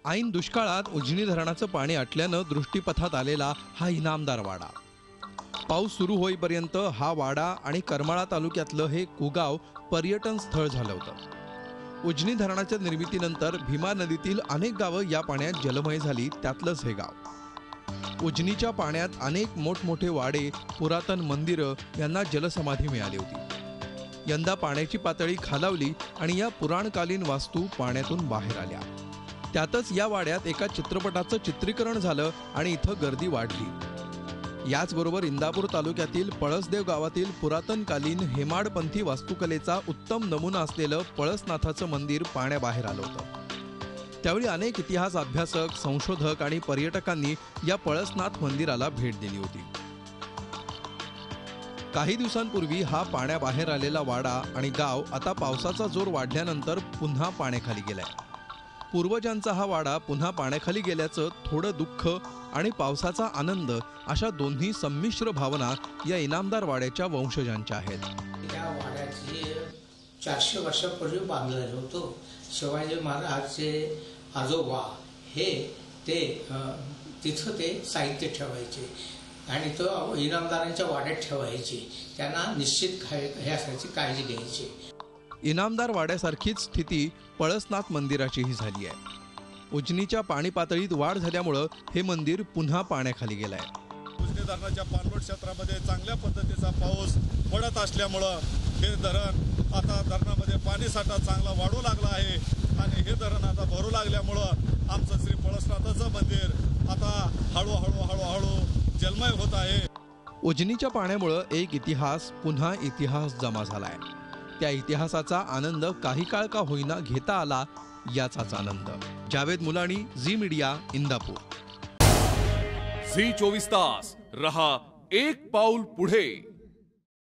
ऐन दुष्काळात उजनी धरणाचं पाणी आटल्यानं दृष्टीपथात आलेला हा इनामदार वाडा। पाऊस सुरू होईपर्यंत हा वाडा आणि करमाळा तालुक्यातलं हे कुगाव पर्यटन स्थळ झालं होतं। उजनी धरणाच्या निर्मितीनंतर भीमा नदीतील अनेक गावं या पाण्यात जलमय झाली, त्यातलंच हे गाव। उजनीच्या पाण्यात अनेक मोठमोठे वाडे, पुरातन मंदिरं यांना जलसमाधी मिळाली होती। यंदा पाण्याची पातळी खालावली आणि या पुराणकालीन वास्तू पाण्यातून बाहेर आल्या। त्यातच या वाड्यात एका चित्रपटाचं चित्रीकरण झालं आणि इथं गर्दी वाढली। याचबरोबर इंदापूर तालुक्यातील पळसदेव गावातील पुरातनकालीन हेमाडपंथी वास्तुकलेचा उत्तम नमुना असलेलं पळसनाथाचं मंदिर पाण्याबाहेर आलं होतं। त्यावेळी अनेक इतिहास अभ्यासक, संशोधक आणि पर्यटकांनी या पळसनाथ मंदिराला भेट दिली होती। काही दिवसांपूर्वी हा पाण्याबाहेर आलेला वाडा आणि गाव आता पावसाचा जोर वाढल्यानंतर पुन्हा पाण्याखाली गेलाय। पूर्वजांचा हा वाडा पुन्हा पाण्याखाली गेल्याचं थोडं दुःख आणि पावसाचा आनंद अशा दोन्ही संमिश्र भावना या इनामदार वाड्याच्या वंशजांच्या आहेत। या वाड्याची 400 वर्षापूर्वी बांधलेलं होतं। शिवाजी महाराजचे आजोबा हे तिथं ते साहित्य ठेवायचे आणि तो इनामदारांच्या वाड्यात ठेवायचे। त्यांना निश्चित ह्यासाठी काळजी घ्यायची। इनामदार वाड्यासारखीच स्थिती पळसनाथ मंदिराचीही झाली आहे। उजनीच्या पाणी पातळीत वाढ झाल्यामुळे हे मंदिर पुन्हा पाण्याखाली गेलंय। उजनी धरणाच्या पाणलोट क्षेत्रामध्ये चांगल्या पद्धतीचा पाऊस पडत असल्यामुळे हे धरण आता धरणामध्ये पाणी साठा चांगला वाढू लागला आहे आणि हे धरण आता भरू लागल्यामुळे आमचं श्री पळसनाथाचं मंदिर आता हळूहळू जलमय होत आहे। उजनीच्या पाण्यामुळे एक इतिहास पुन्हा इतिहास जमा झालाय। त्या इतिहासाचा आनंद काही काळ का होईना घेता आला, याचाच आनंद। जावेद मुलानी, झी मीडिया, इंदापूर। झी 24 तास रहा एक पाऊल पुढे।